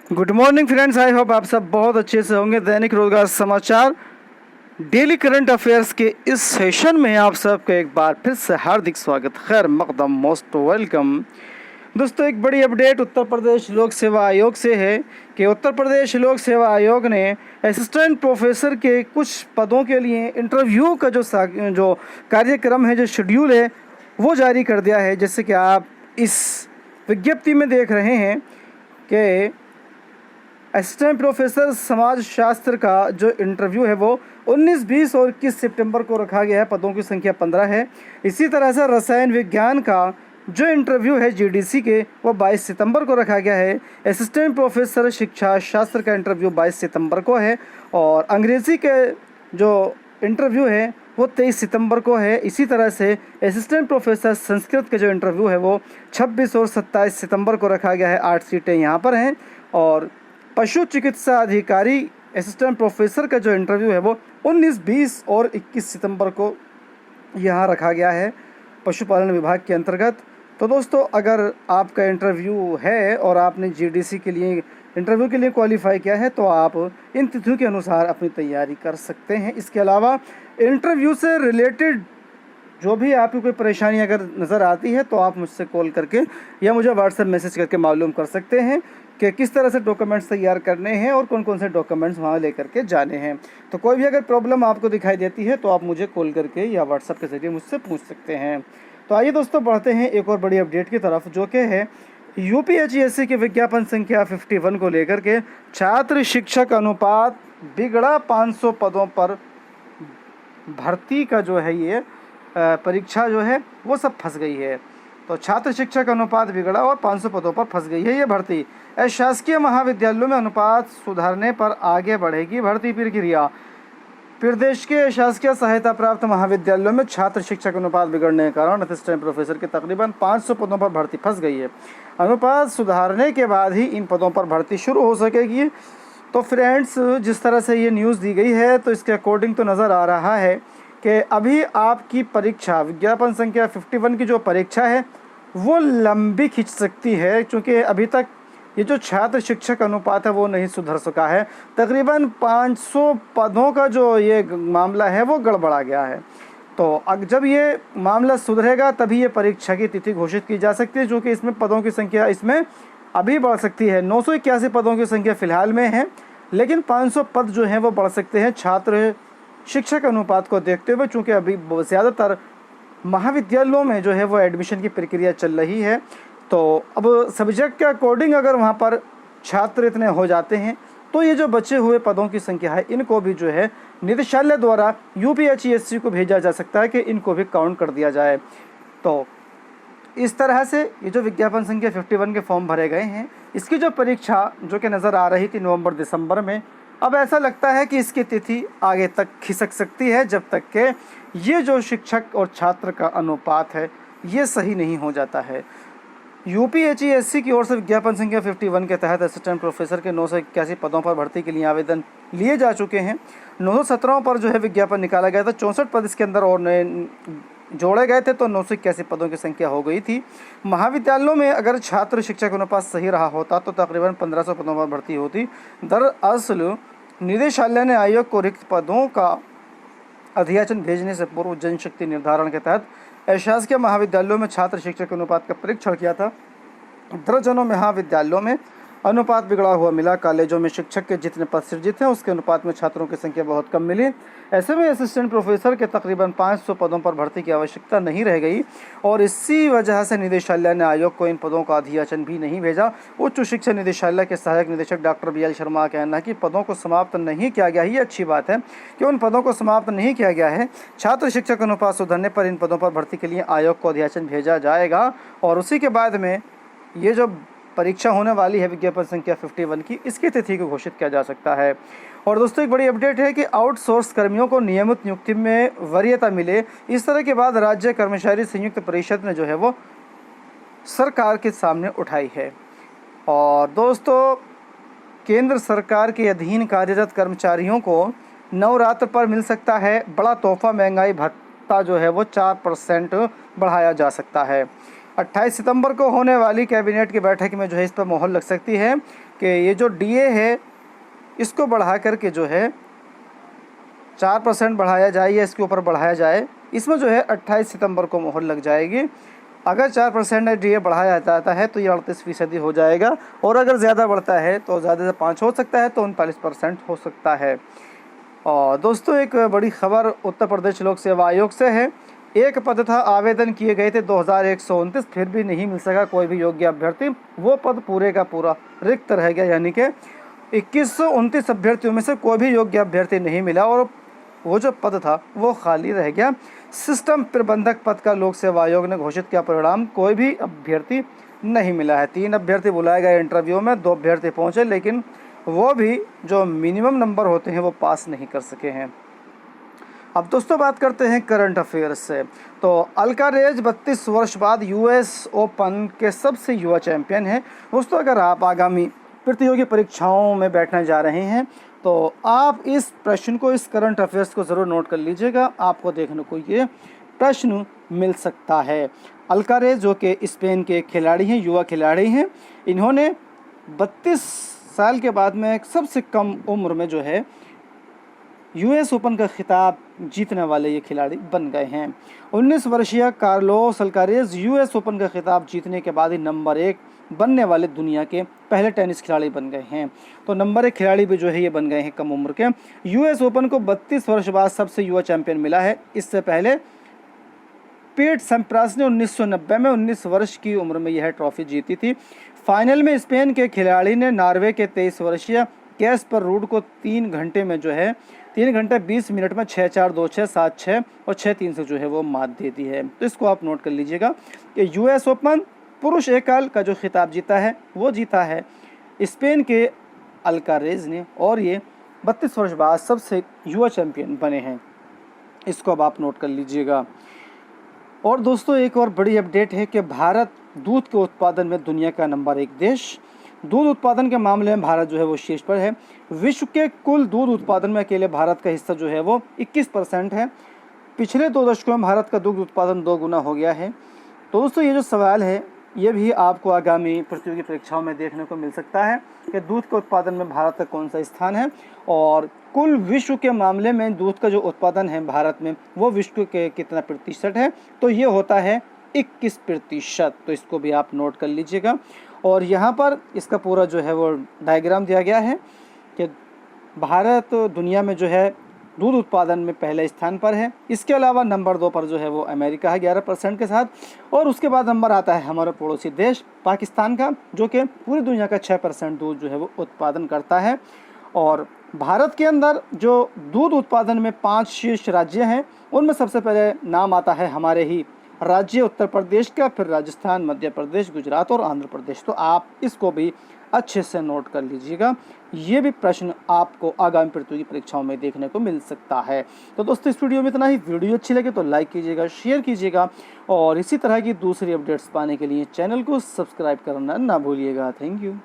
Good morning friends, I hope आप सब बहुत अच्छे से होंगे। दैनिक रोजगार समाचार डेली करंट अफेयर्स के इस सेशन में आप सबका एक बार फिर से हार्दिक स्वागत, खैर मकदम, मोस्ट वेलकम। दोस्तों, एक बड़ी अपडेट उत्तर प्रदेश लोक सेवा आयोग से है कि उत्तर प्रदेश लोक सेवा आयोग ने असिस्टेंट प्रोफेसर के कुछ पदों के लिए इंटरव्यू का जो कार्यक्रम है, जो शेड्यूल है, वो जारी कर दिया है। जैसे कि आप इस विज्ञप्ति में देख रहे हैं कि असिस्टेंट प्रोफेसर समाज शास्त्र का जो इंटरव्यू है वो 19, 20 और 21 सितंबर को रखा गया है। पदों की संख्या 15 है। इसी तरह से रसायन विज्ञान का जो इंटरव्यू है जीडीसी के, वो 22 सितंबर को रखा गया है। असिस्टेंट प्रोफेसर शिक्षा शास्त्र का इंटरव्यू 22 सितंबर को है और अंग्रेज़ी के जो इंटरव्यू है वो 23 सितंबर को है। इसी तरह से असिस्टेंट प्रोफेसर संस्कृत का जो इंटरव्यू है वो 26 और 27 सितंबर को रखा गया है। 8 सीटें यहाँ पर हैं। और पशु चिकित्सा अधिकारी असिस्टेंट प्रोफेसर का जो इंटरव्यू है वो 19, 20 और 21 सितंबर को यहाँ रखा गया है पशुपालन विभाग के अंतर्गत। तो दोस्तों, अगर आपका इंटरव्यू है और आपने जीडीसी के लिए इंटरव्यू के लिए क्वालिफाई किया है तो आप इन तिथियों के अनुसार अपनी तैयारी कर सकते हैं। इसके अलावा इंटरव्यू से रिलेटेड जो भी आपको कोई परेशानी अगर नज़र आती है तो आप मुझसे कॉल करके या मुझे व्हाट्सएप मैसेज करके मालूम कर सकते हैं कि किस तरह से डॉक्यूमेंट्स तैयार करने हैं और कौन कौन से डॉक्यूमेंट्स वहाँ लेकर के जाने हैं। तो कोई भी अगर प्रॉब्लम आपको दिखाई देती है तो आप मुझे कॉल करके या व्हाट्सएप के ज़रिए मुझसे पूछ सकते हैं। तो आइए दोस्तों, बढ़ते हैं एक और बड़ी अपडेट की तरफ, जो कि है यूपीएचईएससी के विज्ञापन संख्या 51 को लेकर के छात्र शिक्षक अनुपात बिगड़ा। 500 पदों पर भर्ती का जो है ये परीक्षा जो है वो सब फंस गई है। तो छात्र शिक्षक अनुपात बिगड़ा और 500 पदों पर फंस गई है ये भर्ती। शासकीय महाविद्यालयों में अनुपात सुधारने पर आगे बढ़ेगी भर्ती प्रक्रिया। प्रदेश के शासकीय सहायता प्राप्त महाविद्यालयों में छात्र शिक्षक अनुपात बिगड़ने के कारण असिस्टेंट प्रोफेसर के तकरीबन 500 पदों पर भर्ती फंस गई है। अनुपात सुधारने के बाद ही इन पदों पर भर्ती शुरू हो सकेगी। तो फ्रेंड्स, जिस तरह से ये न्यूज़ दी गई है तो इसके अकॉर्डिंग तो नज़र आ रहा है कि अभी आपकी परीक्षा विज्ञापन संख्या 51 की जो परीक्षा है वो लंबी खिंच सकती है, क्योंकि अभी तक ये जो छात्र शिक्षक अनुपात है वो नहीं सुधर सका है। तकरीबन 500 पदों का जो ये मामला है वो गड़बड़ा गया है। तो अब जब ये मामला सुधरेगा तभी ये परीक्षा की तिथि घोषित की जा सकती है, जो कि इसमें पदों की संख्या इसमें अभी बढ़ सकती है। 981 पदों की संख्या फ़िलहाल में है, लेकिन 500 पद जो हैं वो बढ़ सकते हैं छात्र शिक्षक अनुपात को देखते हुए, चूँकि अभी ज़्यादातर महाविद्यालयों में जो है वो एडमिशन की प्रक्रिया चल रही है। तो अब सब्जेक्ट के अकॉर्डिंग अगर वहाँ पर छात्र इतने हो जाते हैं तो ये जो बचे हुए पदों की संख्या है इनको भी जो है निदेशालय द्वारा यूपीएचईएससी को भेजा जा सकता है कि इनको भी काउंट कर दिया जाए। तो इस तरह से ये जो विज्ञापन संख्या 51 के फॉर्म भरे गए हैं, इसकी जो परीक्षा जो कि नज़र आ रही थी नवंबर दिसंबर में, अब ऐसा लगता है कि इसकी तिथि आगे तक खिसक सकती है जब तक कि ये जो शिक्षक और छात्र का अनुपात है ये सही नहीं हो जाता है। यूपीएचईएससी की ओर से विज्ञापन संख्या 51 के तहत असिस्टेंट प्रोफेसर के 981 पदों पर भर्ती के लिए आवेदन लिए जा चुके हैं। 917 पर जो है विज्ञापन निकाला गया था, 64 पद इसके अंदर और नए जोड़े गए थे, तो 981 पदों की संख्या हो गई थी। महाविद्यालयों में अगर छात्र शिक्षक अनुपात सही रहा होता तो तकरीबन 1500 पदों पर भर्ती होती। दरअसल निदेशालय ने आयोग को रिक्त पदों का अधियाचन भेजने से पूर्व जनशक्ति निर्धारण के तहत शासकीय महाविद्यालयों में छात्र शिक्षक अनुपात का परीक्षण किया था। दर्जनों महाविद्यालयों में अनुपात बिगड़ा हुआ मिला। कॉलेजों में शिक्षक के जितने पद सृजित हैं उसके अनुपात में छात्रों की संख्या बहुत कम मिली। ऐसे में असिस्टेंट प्रोफेसर के तकरीबन 500 पदों पर भर्ती की आवश्यकता नहीं रह गई और इसी वजह से निदेशालय ने आयोग को इन पदों का अधियाचन भी नहीं भेजा। उच्च शिक्षा निदेशालय के सहायक निदेशक डॉक्टर BL शर्मा का कहना है कि पदों को समाप्त नहीं किया गया। ये अच्छी बात है कि उन पदों को समाप्त नहीं किया गया है। छात्र शिक्षक अनुपात सुधरने पर इन पदों पर भर्ती के लिए आयोग को अधियाचन भेजा जाएगा और उसी के बाद में ये जो परीक्षा होने वाली है विज्ञापन संख्या 51 की, इसकी तिथि को घोषित किया जा सकता है। और दोस्तों, एक बड़ी अपडेट है कि आउटसोर्स कर्मियों को नियमित नियुक्ति में वरीयता मिले, इस तरह के बाद राज्य कर्मचारी संयुक्त परिषद ने जो है वो सरकार के सामने उठाई है। और दोस्तों, केंद्र सरकार के अधीन कार्यरत कर्मचारियों को नवरात्र पर मिल सकता है बड़ा तोहफा। महंगाई भत्ता जो है वो 4% बढ़ाया जा सकता है। 28 सितंबर को होने वाली कैबिनेट की बैठक में जो है इस पर मोहर लग सकती है। कि ये जो डीए है इसको बढ़ा करके जो है 4% बढ़ाया जाए या इसके ऊपर बढ़ाया जाए। इसमें जो है 28 सितंबर को मोहर लग जाएगी। अगर 4% डीए बढ़ाया जाता है तो ये 38% हो जाएगा, और अगर ज़्यादा बढ़ता है तो ज़्यादा से 5 हो सकता है, तो 39% हो सकता है। और दोस्तों एक बड़ी खबर उत्तर प्रदेश लोक सेवा आयोग से है। एक पद था, आवेदन किए गए थे 2129, फिर भी नहीं मिल सका कोई भी योग्य अभ्यर्थी। वो पद पूरे का पूरा रिक्त रह गया, यानी कि 2129 अभ्यर्थियों में से कोई भी योग्य अभ्यर्थी नहीं मिला और वो जो पद था वो खाली रह गया। सिस्टम प्रबंधक पद का लोक सेवा आयोग ने घोषित किया परिणाम, कोई भी अभ्यर्थी नहीं मिला है। 3 अभ्यर्थी बुलाए गए इंटरव्यू में, 2 अभ्यर्थी पहुंचे, लेकिन वो भी जो मिनिमम नंबर होते हैं वो पास नहीं कर सके हैं। अब दोस्तों बात करते हैं करंट अफेयर्स से। तो अल्कारेज 32 वर्ष बाद यूएस ओपन के सबसे युवा चैंपियन है। दोस्तों अगर आप आगामी प्रतियोगी परीक्षाओं में बैठने जा रहे हैं तो आप इस प्रश्न को, इस करंट अफेयर्स को ज़रूर नोट कर लीजिएगा, आपको देखने को ये प्रश्न मिल सकता है। अल्कारेज जो कि स्पेन के खिलाड़ी हैं, युवा खिलाड़ी हैं, इन्होंने 32 साल के बाद में सबसे कम उम्र में जो है यूएस ओपन का खिताब जीतने वाले ये खिलाड़ी बन गए हैं। 19 वर्षीय कार्लोस अल्कारेज यूएस ओपन का खिताब जीतने के बाद ही नंबर 1 बनने वाले दुनिया के पहले टेनिस खिलाड़ी बन गए हैं। तो नंबर 1 खिलाड़ी भी जो है ये बन गए हैं कम उम्र के। यूएस ओपन को 32 वर्ष बाद सबसे युवा चैंपियन मिला है। इससे पहले पीट सैम्प्रास ने 1990 में 19 वर्ष की उम्र में यह ट्रॉफी जीती थी। फाइनल में स्पेन के खिलाड़ी ने नॉर्वे के 23 वर्षीय कैस्पर रूड को 3 घंटे में जो है 3 घंटे 20 मिनट में 6-4, 2-6, 7-6 और 6-3 से जो है वो मात दे दी है। तो इसको आप नोट कर लीजिएगा कि यूएस ओपन पुरुष एकल का जो खिताब जीता है वो जीता है स्पेन के अल्कारेज ने, और ये 32 वर्ष बाद सबसे युवा चैंपियन बने हैं। इसको अब आप नोट कर लीजिएगा। और दोस्तों एक और बड़ी अपडेट है कि भारत दूध के उत्पादन में दुनिया का नंबर 1 देश। दूध उत्पादन के मामले में भारत जो है वो शीर्ष पर है। विश्व के कुल दूध उत्पादन में अकेले भारत का हिस्सा जो है वो 21% है। पिछले 2 दशकों में भारत का दूध उत्पादन 2 गुना हो गया है। तो दोस्तों ये जो सवाल है ये भी आपको आगामी प्रतियोगी परीक्षाओं में देखने को मिल सकता है कि दूध के उत्पादन में भारत का कौन सा स्थान है, और कुल विश्व के मामले में दूध का जो उत्पादन है भारत में वो विश्व के कितना प्रतिशत है। तो ये होता है 21%। तो इसको भी आप नोट कर लीजिएगा। और यहाँ पर इसका पूरा जो है वो डायग्राम दिया गया है कि भारत दुनिया में जो है दूध उत्पादन में पहले स्थान पर है। इसके अलावा नंबर 2 पर जो है वो अमेरिका है 11% के साथ, और उसके बाद नंबर आता है हमारा पड़ोसी देश पाकिस्तान का, जो कि पूरी दुनिया का 6% दूध जो है वो उत्पादन करता है। और भारत के अंदर जो दूध उत्पादन में 5 शीर्ष राज्य हैं उनमें सबसे पहले नाम आता है हमारे ही राज्य उत्तर प्रदेश का, फिर राजस्थान, मध्य प्रदेश, गुजरात और आंध्र प्रदेश। तो आप इसको भी अच्छे से नोट कर लीजिएगा। ये भी प्रश्न आपको आगामी प्रतियोगी परीक्षाओं में देखने को मिल सकता है। तो दोस्तों इस वीडियो में इतना ही। वीडियो अच्छी लगे तो लाइक कीजिएगा, शेयर कीजिएगा, और इसी तरह की दूसरी अपडेट्स पाने के लिए चैनल को सब्सक्राइब करना ना भूलिएगा। Thank you.